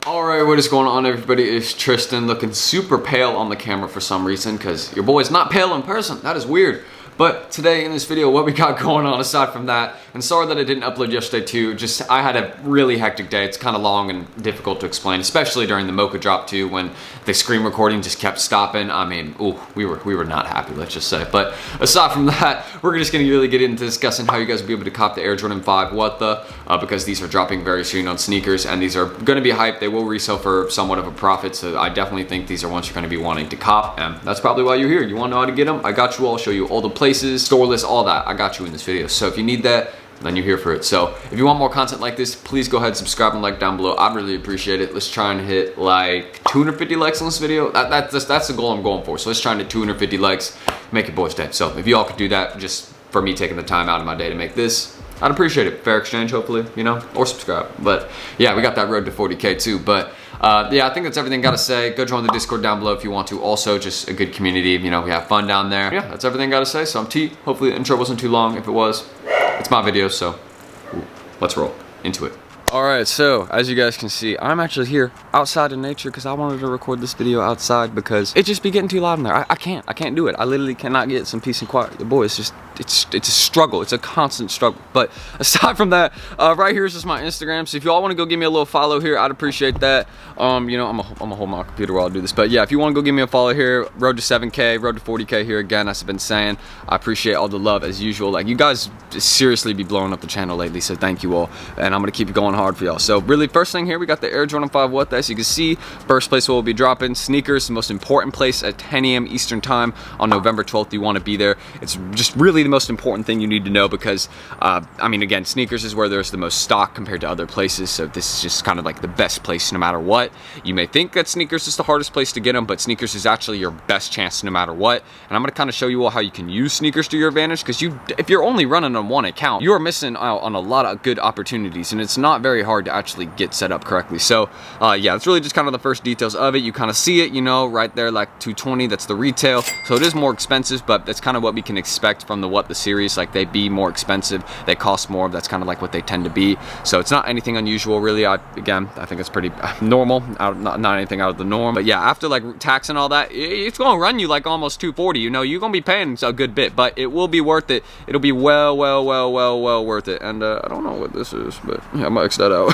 Alright, what is going on, everybody? It's Tristan, looking super pale on the camera for some reason, because your boy's not pale in person. That is weird. But today in this video, what we got going on aside from that, and sorry that I didn't upload yesterday too, just I had a really hectic day. It's kind of long and difficult to explain, especially during the Mocha drop too, when the screen recording just kept stopping. I mean, ooh, we were not happy, let's just say. But aside from that, we're just gonna really get into discussing how you guys will be able to cop the Air Jordan 5 because these are dropping very soon on sneakers, and these are gonna be hyped. They will resell for somewhat of a profit, so I definitely think these are ones you're gonna be wanting to cop, and that's probably why you're here. You wanna know how to get them? I got you all, show you all the places, store list, all that. I got you in this video. So if you need that, then you're here for it. So if you want more content like this, please go ahead, subscribe and like down below. I'd really appreciate it. Let's try and hit like 250 likes on this video. That's the goal I'm going for. So let's try and hit 250 likes, make it boys' day. So if you all could do that, just for me taking the time out of my day to make this, I'd appreciate it. Fair exchange, hopefully, you know, or subscribe. But yeah, we got that road to 40K too. But yeah, I think that's everything I gotta say. Go join the Discord down below if you want to. Also, just a good community. You know, we have fun down there. Yeah, that's everything I gotta say. So I'm T. Hopefully the intro wasn't too long. If it was, it's my video. So let's roll into it. Alright, so as you guys can see, I'm actually here outside in nature because I wanted to record this video outside because it just be getting too loud in there. I can't do it. I literally cannot get some peace and quiet. Boy, it's just, it's a struggle. It's a constant struggle. But aside from that, right here is just my Instagram. So if you all want to go give me a little follow here, I'd appreciate that. You know, I'm gonna hold my computer while I do this. But yeah, if you want to go give me a follow here, road to 7K, road to 40K here again, as I've been saying. I appreciate all the love as usual. Like, you guys seriously be blowing up the channel lately, so thank you all. And I'm gonna keep going hard for y'all. So really, first thing here, we got the Air Jordan 5 as you can see, first place we'll be dropping sneakers, the most important place at 10 a.m. Eastern time on November 12th. You want to be there. It's just really the most important thing you need to know because I mean, again, sneakers is where there's the most stock compared to other places, so this is just kind of like the best place no matter what. You may think that sneakers is the hardest place to get them, but sneakers is actually your best chance no matter what. And I'm going to kind of show you all how you can use sneakers to your advantage, because if you're only running on one account, you are missing out on a lot of good opportunities, and it's not very hard to actually get set up correctly. So yeah, it's really just kind of the first details of it. You kind of see it, you know, right there, like 220, that's the retail. So it is more expensive, but that's kind of what we can expect from the series. Like, they be more expensive, they cost more, that's kind of like what they tend to be. So it's not anything unusual really. Again, I think it's pretty normal, not anything out of the norm. But yeah, after like tax and all that, it's gonna run you like almost 240. You know, you're gonna be paying a good bit, but it will be worth it. It'll be well worth it. And I don't know what this is, but yeah, I'm gonna X that out.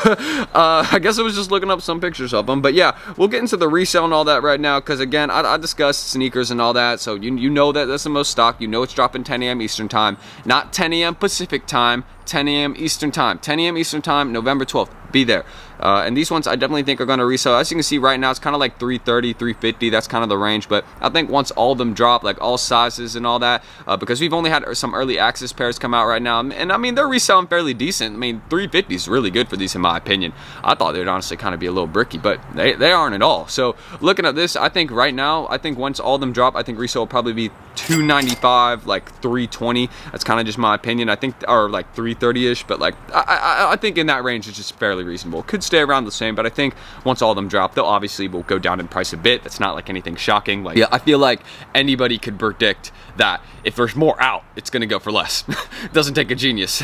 I guess I was just looking up some pictures of them. But yeah, we'll get into the resale and all that right now, because again, I discussed sneakers and all that, so you know that that's the most stock. You know it's dropping 10 a.m. Eastern time, not 10 a.m. Pacific time, 10 a.m. Eastern time. 10 a.m. Eastern time, November 12th. Be there. And these ones I definitely think are going to resell. As you can see right now, it's kind of like 330, 350. That's kind of the range. But I think once all of them drop, like all sizes and all that, because we've only had some early access pairs come out right now. And I mean, they're reselling fairly decent. I mean, 350 is really good for these in my opinion. I thought they'd honestly kind of be a little bricky, but they aren't at all. So looking at this, I think right now, I think once all of them drop, I think resale will probably be 295, like 320. That's kind of just my opinion. I think, or like 330-ish, but like I think in that range is just fairly reasonable. Could stay around the same, but I think once all of them drop, they'll obviously will go down in price a bit. That's not like anything shocking. Like, yeah, I feel like anybody could predict that if there's more out, it's gonna go for less. Doesn't take a genius.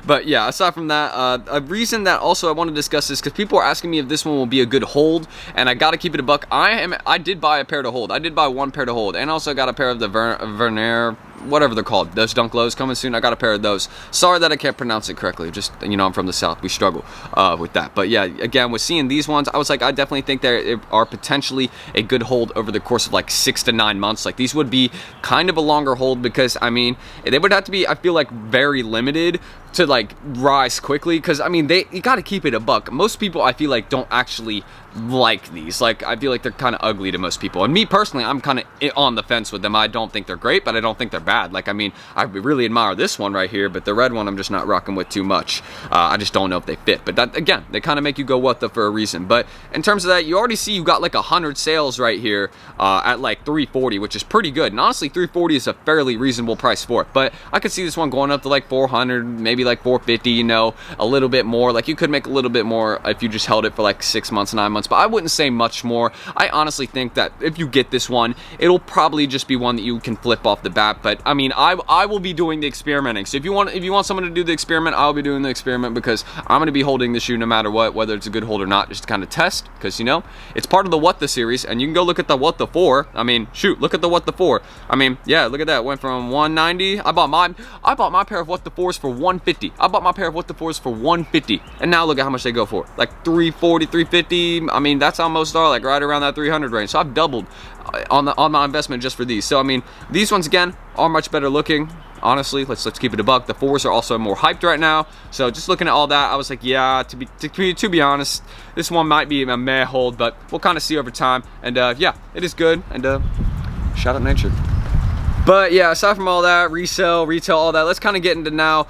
But yeah, aside from that, a reason that also I want to discuss this, because people are asking me if this one will be a good hold, and I gotta keep it a buck. I did buy a pair to hold. I did buy one pair to hold, and also got a pair of the Vernier, whatever they're called, those Dunk Lows coming soon. I got a pair of those. Sorry that I can't pronounce it correctly. Just, you know, I'm from the South. We struggle with that. But yeah, again, with seeing these ones, I was like, I definitely think they are potentially a good hold over the course of like 6 to 9 months. Like, these would be kind of a longer hold, because I mean, they would have to be, I feel like, very limited to like rise quickly, because I mean, you got to keep it a buck. Most people, I feel like, don't actually like these. Like, I feel like they're kind of ugly to most people, and me personally, I'm kind of on the fence with them. I don't think they're great, but I don't think they're bad. Like, I mean, I really admire this one right here, but the red one I'm just not rocking with too much. I just don't know if they fit, but that, again, they kind of make you go what the for a reason. But in terms of that, you already see you got like 100 sales right here at like 340, which is pretty good. And honestly, 340 is a fairly reasonable price for it, but I could see this one going up to like 400, maybe like 450, you know, a little bit more. Like you could make a little bit more if you just held it for like 6 months, 9 months, but I wouldn't say much more. I honestly think that if you get this one, it'll probably just be one that you can flip off the bat. But I mean, I will be doing the experimenting. So if you want someone to do the experiment, I'll be doing the experiment, because I'm going to be holding the shoe no matter what, whether it's a good hold or not, just to kind of test, because you know, it's part of the What the series, and you can go look at the What the 4. I mean, shoot, look at the What the 4. I mean, yeah, look at that. Went from 190. I bought my pair of What the 4s for 150. I bought my pair of What the 4s for 150, and now look at how much they go for, like 340, 350. I mean, that's almost all like right around that 300 range. So I've doubled on my investment just for these. So I mean, these ones again are much better looking. Honestly, let's keep it a buck. The 4s are also more hyped right now. So just looking at all that, I was like, yeah, to be honest, this one might be a meh hold, but we'll kind of see over time. And yeah, it is good. And shout out nature. But yeah, aside from all that, resell, retail, all that, let's kind of get into now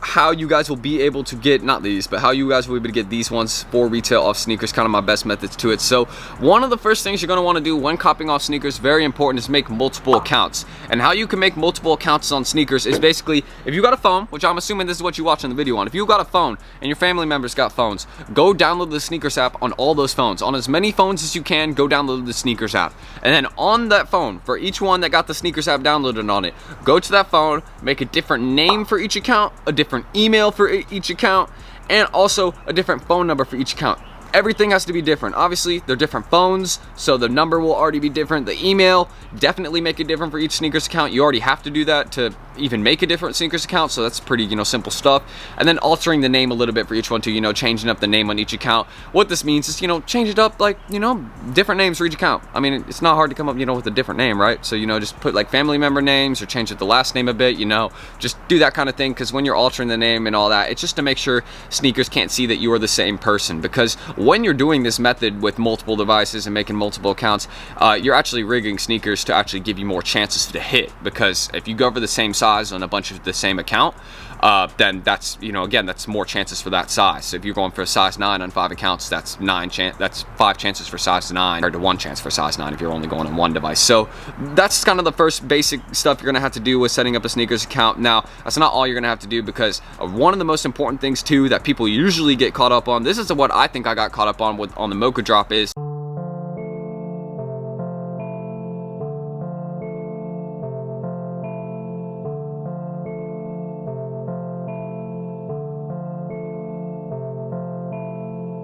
how you guys will be able to get, not these, but how you guys will be able to get these ones for retail off sneakers, kind of my best methods to it. So one of the first things you're going to want to do when copying off sneakers, very important, is make multiple accounts. And how you can make multiple accounts on sneakers is basically, if you got a phone, which I'm assuming this is what you're watching the video on, if you got a phone and your family members got phones, go download the sneakers app on all those phones. On as many phones as you can, go download the sneakers app. And then on that phone, for each one that got the sneakers app downloaded on it, go to that phone, make a different name for each account, a different email for each account, and also a different phone number for each account. Everything has to be different. Obviously, they're different phones, so the number will already be different. The email, definitely make it different for each sneakers account. You already have to do that to even make a different sneakers account, so that's pretty, you know, simple stuff. And then altering the name a little bit for each one too, you know, changing up the name on each account. What this means is, you know, change it up, like, you know, different names for each account. I mean, it's not hard to come up, you know, with a different name, right? So, you know, just put like family member names or change it the last name a bit, you know, just do that kind of thing, because when you're altering the name and all that, it's just to make sure sneakers can't see that you are the same person. Because when you're doing this method with multiple devices and making multiple accounts, you're actually rigging sneakers to actually give you more chances to hit. Because if you go for the same size on a bunch of the same account, then that's, you know, again, that's more chances for that size. So if you're going for a size 9 on 5 accounts, that's 5 chances for size 9, or to 1 chance for size 9 if you're only going on one device. So that's kind of the first basic stuff you're gonna have to do with setting up a sneakers account. Now, that's not all you're gonna have to do, because one of the most important things too that people usually get caught up on, this is what I think I got caught up on the Mocha drop, is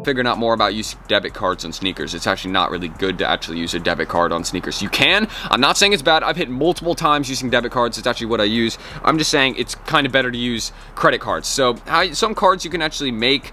figuring out more about using debit cards on sneakers. It's actually not really good to actually use a debit card on sneakers. You can. I'm not saying it's bad. I've hit multiple times using debit cards. It's actually what I use. I'm just saying it's kind of better to use credit cards. So some cards you can actually make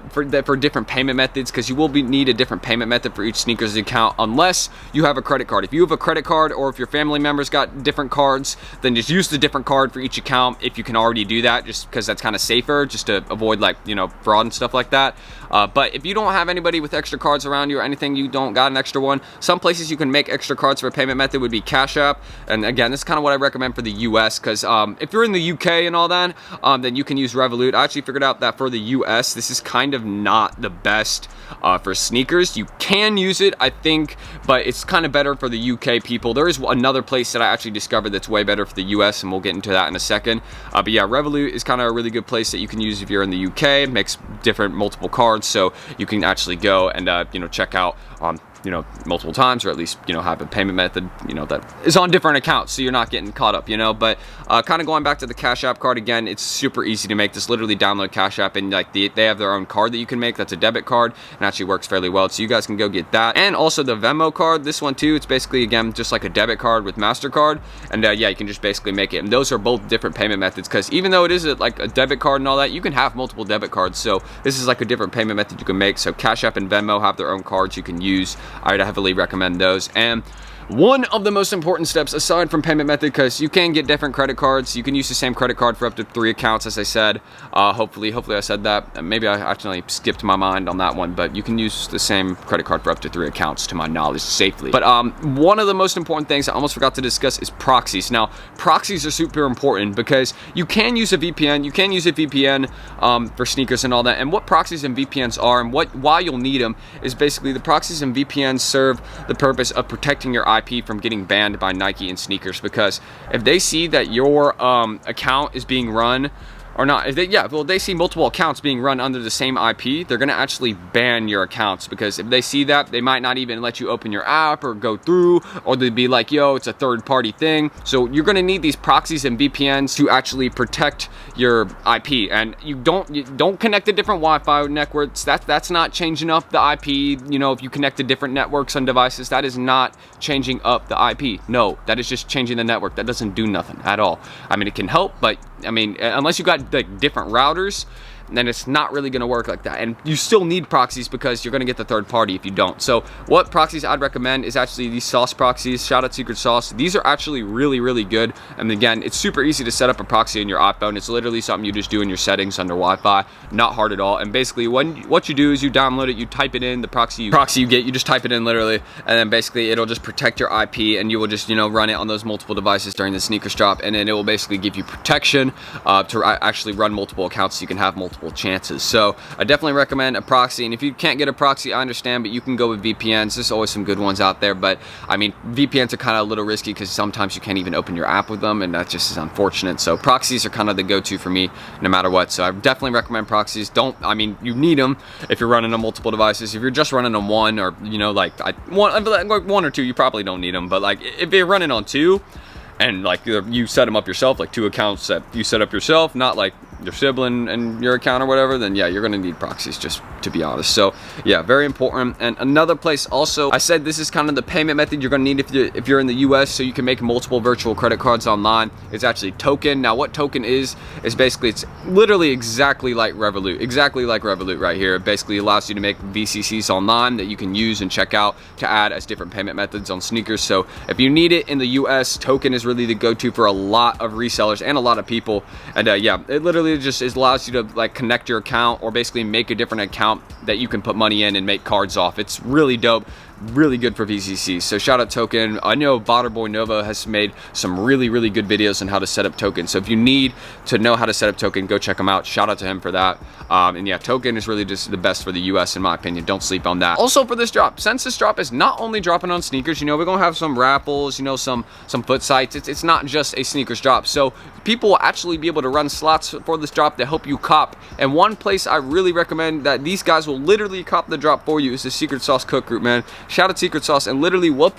for different payment methods, because you will need a different payment method for each sneakers account unless you have a credit card. If you have a credit card, or if your family members got different cards, then just use the different card for each account if you can already do that, just because that's kind of safer, just to avoid, like, you know, fraud and stuff like that. But if you don't have anybody with extra cards around you or anything, you don't got an extra one, some places you can make extra cards for a payment method would be Cash App. And again, this is kind of what I recommend for the US, because if you're in the UK and all that, then you can use Revolut. I actually figured out that for the US, this is kind of not the best for sneakers. You can use it, I think, but it's kind of better for the UK people. There is another place that I actually discovered that's way better for the US, and we'll get into that in a second. But yeah, Revolut is kind of a really good place that you can use if you're in the UK. Makes different multiple cards, so you can actually go and you know, check out you know, multiple times, or at least, you know, have a payment method, you know, that is on different accounts, so you're not getting caught up, you know. But kind of going back to the Cash App card again, it's super easy to make. Just literally download Cash App, and like they have their own card that you can make that's a debit card, and actually works fairly well, so you guys can go get that. And also the Venmo card, this one too, it's basically, again, just like a debit card with MasterCard, and yeah, you can just basically make it. And those are both different payment methods, because even though it is like a debit card and all that, you can have multiple debit cards, so this is like a different payment method you can make. So Cash App and Venmo have their own cards you can use. I'd heavily recommend those. And one of the most important steps, aside from payment method, because you can get different credit cards, you can use the same credit card for up to 3 accounts, as I said. Hopefully I said that. Maybe I actually skipped my mind on that one, but you can use the same credit card for up to 3 accounts, to my knowledge, safely. But one of the most important things I almost forgot to discuss is proxies. Now, proxies are super important, because you can use a VPN. You can use a VPN for sneakers and all that. And what proxies and VPNs are, and why you'll need them, is basically the proxies and VPNs serve the purpose of protecting your IP from getting banned by Nike and sneakers. Because if they see that your account is being run or not, if they, yeah, well, they see multiple accounts being run under the same IP, they're gonna actually ban your accounts, because if they see that, they might not even let you open your app or go through, or they'd be like, yo, it's a third-party thing. So you're gonna need these proxies and VPNs to actually protect your IP, and you don't connect to different Wi-Fi networks. That's not changing up the IP. You know, if you connect to different networks on devices, that is not changing up the IP. No, that is just changing the network. That doesn't do nothing at all. I mean, it can help, but I mean, unless you got like different routers, then it's not really going to work like that. And you still need proxies, because you're going to get the third party if you don't. So what proxies I'd recommend is actually these sauce proxies. Shout out Secret Sauce. These are actually really, really good. And again, it's super easy to set up a proxy in your iPhone. It's literally something you just do in your settings under Wi-Fi. Not hard at all. And basically what you do is you download it, you type it in, the proxy you get, you just type it in literally, and then basically it'll just protect your IP, and you will just, you know, run it on those multiple devices during the sneakers drop, and then it will basically give you protection to actually run multiple accounts, so you can have multiple chances. So I definitely recommend a proxy, and if you can't get a proxy, I understand, but you can go with VPNs. There's always some good ones out there, but I mean, VPNs are kind of a little risky, because sometimes you can't even open your app with them, and that just is unfortunate. So proxies are kind of the go-to for me no matter what. So I definitely recommend proxies. I mean, you need them if you're running on multiple devices. If you're just running on one, or you know, like one or two, you probably don't need them. But like if you're running on two, and like you set them up yourself, like 2 accounts that you set up yourself, not like your sibling and your account or whatever, then yeah, you're gonna need proxies, just to be honest. So yeah, very important. And another place also, I said this is kind of the payment method you're gonna need if you're in the US, so you can make multiple virtual credit cards online. It's actually Token. Now what Token is basically, it's literally exactly like Revolut right here. It basically allows you to make VCCs online that you can use and check out to add as different payment methods on sneakers. So if you need it in the US, Token is really the go-to for a lot of resellers and a lot of people. And yeah, it literally just allows you to like connect your account, or basically make a different account that you can put money in and make cards off. It's really dope, really good for VCC. So shout out Token. I know Boy Nova has made some really, really good videos on how to set up Token. So if you need to know how to set up Token, go check him out. Shout out to him for that. And yeah, Token is really just the best for the US in my opinion. Don't sleep on that. Also for this drop, since this drop is not only dropping on sneakers, you know, we're gonna have some raffles, you know, some foot sites. It's not just a sneakers drop. So people will actually be able to run slots for this drop to help you cop. And one place I really recommend that these guys will literally cop the drop for you is the Secret Sauce Cook Group, man. Shout out Secret Sauce. And literally what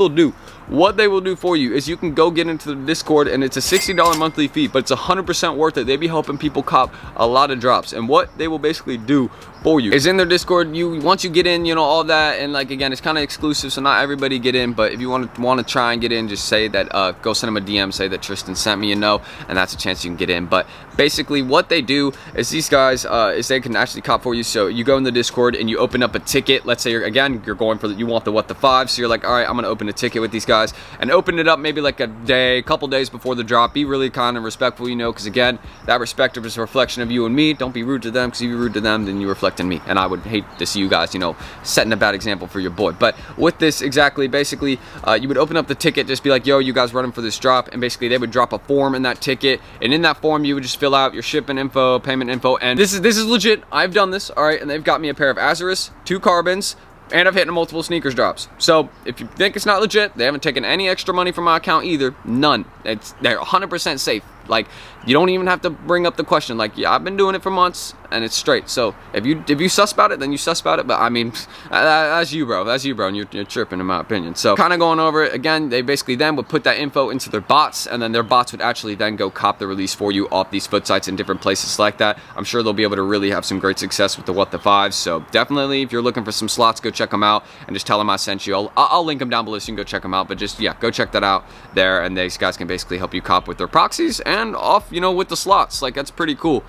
they will do for you is you can go get into the Discord, and it's a $60 monthly fee, but it's 100% worth it. They be helping people cop a lot of drops, and what they will basically do for you is in their Discord, once you get in, you know, all that, and like again, it's kind of exclusive, so not everybody get in, but if you want to try and get in, just say that go send them a DM, say that Tristan sent me, you know, and that's a chance you can get in. But basically what they do is these guys is they can actually cop for you. So you go in the Discord and you open up a ticket. Let's say you're going for you want the what the 5, so you're like, all right, I'm gonna open a ticket with these guys, and open it up maybe like a couple days before the drop. Be really kind and respectful, you know, because again, that respect is a reflection of you and me. Don't be rude to them, because if you're rude to them, then you reflect in me, and I would hate to see you guys, you know, setting a bad example for your boy. But with this, basically you would open up the ticket, just be like, yo, you guys running for this drop, and basically they would drop a form in that ticket, and in that form you would just fill out your shipping info, payment info, and this is legit. I've done this, all right, and they've got me a pair of Azurus, 2 Carbons, and I've hit multiple sneakers drops. So if you think it's not legit, they haven't taken any extra money from my account either. None. They're 100% safe. Like, you don't even have to bring up the question. Like, yeah, I've been doing it for months and it's straight. So if you suss about it, then you suss about it. But I mean, that's you, bro. That's you, bro. And you're tripping, in my opinion. So kind of going over it again, they basically then would put that info into their bots, and then their bots would actually then go cop the release for you off these foot sites in different places like that. I'm sure they'll be able to really have some great success with the what the 5s. So definitely, if you're looking for some slots, go check them out and just tell them I sent you. I'll link them down below so you can go check them out. But just, yeah, go check that out there, and these guys can basically help you cop with their proxies and off, you know, with the slots. Like, that's pretty cool.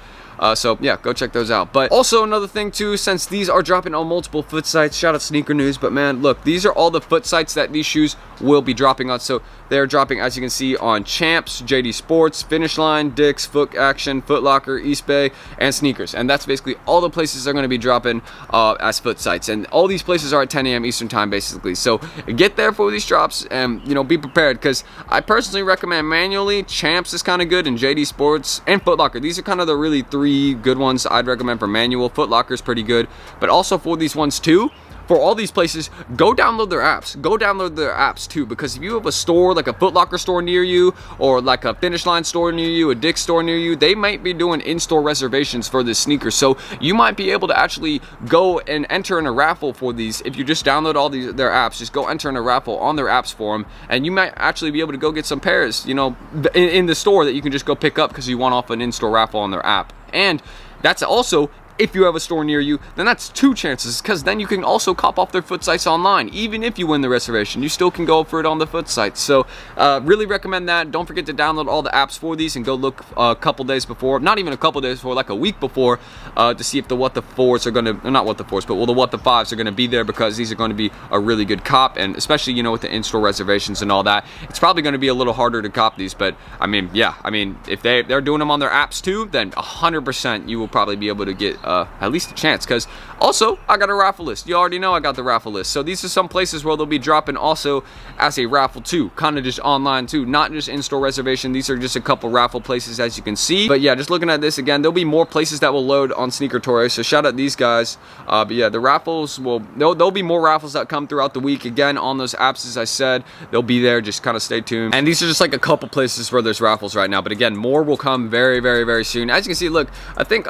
So yeah, go check those out. But also another thing too, since these are dropping on multiple foot sites, shout out Sneaker News, but man, look, these are all the foot sites that these shoes will be dropping on. So they're dropping, as you can see, on Champs, JD Sports, Finish Line, Dick's, Foot Action, Foot Locker, East Bay, and Sneakers. And that's basically all the places they're going to be dropping as foot sites. And all these places are at 10 a.m. Eastern time, basically. So get there for these drops, and you know, be prepared, because I personally recommend manually. Champs is kind of good, and JD Sports and Foot Locker. These are kind of the really 3 good ones I'd recommend for manual. Foot Locker is pretty good, but also for these ones too, for all these places, go download their apps. Go download their apps too, because if you have a store, like a Foot Locker store near you, or like a Finish Line store near you, a Dick's store near you, they might be doing in-store reservations for this sneaker. So you might be able to actually go and enter in a raffle for these. If you just download all their apps, just go enter in a raffle on their apps for them, and you might actually be able to go get some pairs, you know, in the store that you can just go pick up because you won off an in-store raffle on their app. And that's also, if you have a store near you, then that's 2 chances, because then you can also cop off their foot sites online. Even if you win the reservation, you still can go for it on the foot sites. So really recommend that. Don't forget to download all the apps for these and go look a couple days before, not even a couple days before, like a week before, to see if the what the 4s are going to, not what the 4s, but well, the what the 5s are going to be there, because these are going to be a really good cop. And especially, you know, with the in-store reservations and all that, it's probably going to be a little harder to cop these. But I mean, yeah, I mean, if they're doing them on their apps too, then 100% you will probably be able to get at least a chance. Because also, I got a raffle list. You already know I got the raffle list. So these are some places where they'll be dropping also as a raffle too, kind of just online too, not just in-store reservation. These are just a couple raffle places, as you can see. But yeah, just looking at this again, there'll be more places that will load on Sneaker Tour. So shout out these guys. But yeah, the raffles will, there'll be more raffles that come throughout the week. Again, on those apps, as I said, they'll be there. Just kind of stay tuned. And these are just like a couple places where there's raffles right now. But again, more will come very, very, very soon. As you can see, look, I think,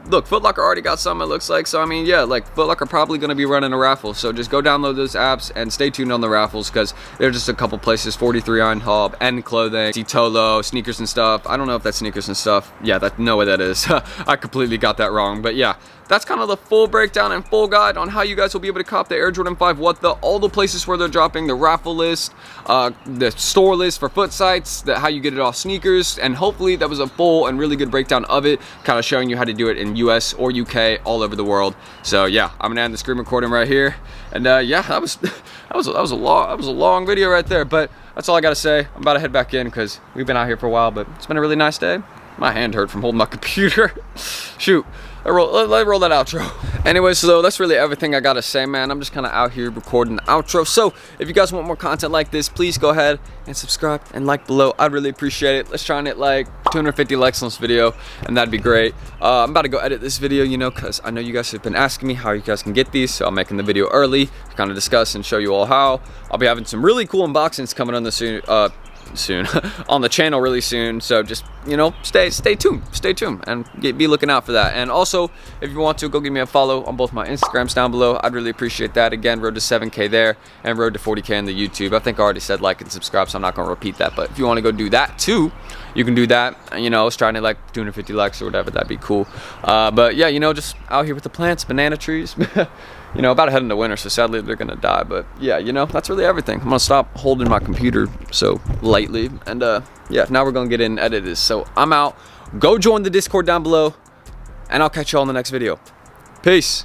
look, Foot Locker already got some, it looks like. So I mean, yeah, like Foot Locker probably going to be running a raffle. So just go download those apps and stay tuned on the raffles, because they're just a couple places. 43 Iron Hub and clothing, Tolo, sneakers and stuff. I don't know if that's sneakers and stuff. Yeah, that, no way that is. I completely got that wrong. But yeah, that's kind of the full breakdown and full guide on how you guys will be able to cop the Air Jordan 5, all the places where they're dropping, the raffle list, the store list for foot sites, how you get it off sneakers, and hopefully that was a full and really good breakdown of it, kind of showing you how to do it in US or UK, all over the world. So yeah, I'm gonna end the screen recording right here, and yeah, that was a long video right there, but that's all I gotta say. I'm about to head back in because we've been out here for a while, but it's been a really nice day. My hand hurt from holding my computer. Shoot. Let me roll that outro. Anyway, so that's really everything I gotta say, man. I'm just kind of out here recording the outro. So if you guys want more content like this, please go ahead and subscribe and like below. I'd really appreciate it. Let's try and hit like 250 likes on this video, and that'd be great. I'm about to go edit this video, you know, because I know you guys have been asking me how you guys can get these, so I'm making the video early to kind of discuss and show you all how. I'll be having some really cool unboxings coming on the soon on the channel really soon, so just, you know, stay tuned and be looking out for that. And also, if you want to, go give me a follow on both my Instagrams down below. I'd really appreciate that. Again, road to 7K there and road to 40K on the YouTube. I think I already said like and subscribe, so I'm not going to repeat that, but if you want to go do that too, you can do that. You know, I was trying to like 250 likes or whatever, that'd be cool. But yeah, you know, just out here with the plants, banana trees. You know, about to head into winter, so sadly they're gonna die. But yeah, you know, that's really everything. I'm gonna stop holding my computer so lightly, and yeah, now we're gonna get in and edit this. So I'm out. Go join the Discord down below, and I'll catch you all in the next video. Peace.